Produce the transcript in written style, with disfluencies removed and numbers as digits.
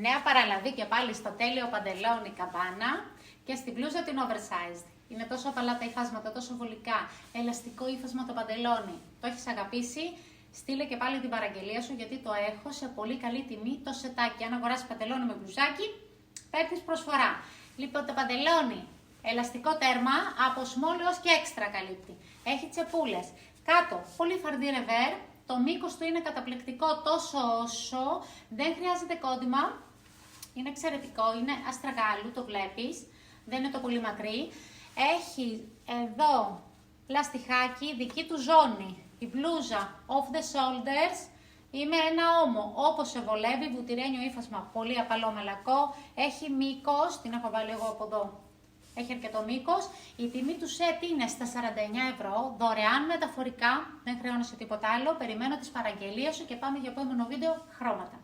Νέα παραλαβή και πάλι στο τέλειο παντελόνι καμπάνα και στην μπλούζα την oversized. Είναι τόσο απαλά τα υφάσματα, τόσο βολικά. Ελαστικό ύφασμα το παντελόνι. Το έχεις αγαπήσει, στείλε και πάλι την παραγγελία σου γιατί το έχω σε πολύ καλή τιμή το σετάκι. Αν αγοράσεις παντελόνι με μπλουζάκι, παίρνεις προσφορά. Λοιπόν, το παντελόνι, ελαστικό τέρμα, από small έως και extra καλύπτει. Έχει τσεπούλες. Κάτω, πολύ φαρδί ρεβέρ. Το μήκος του είναι καταπληκτικό τόσο όσο, δεν χρειάζεται κόντιμα, είναι εξαιρετικό, είναι αστραγάλου, το βλέπεις, δεν είναι το πολύ μακρύ. Έχει εδώ λαστιχάκι, δική του ζώνη, η μπλούζα off the shoulders, είναι ένα ώμο, όπως σε βολεύει, βουτυρένιο ύφασμα, πολύ απαλό μελακό, έχει μήκος, την έχω βάλει εγώ από εδώ. Έχει αρκετό μήκος. Η τιμή του σετ είναι στα 49€, δωρεάν μεταφορικά, δεν χρεώνεσαι τίποτα άλλο. Περιμένω τις παραγγελίες σου και πάμε για επόμενο βίντεο χρώματα.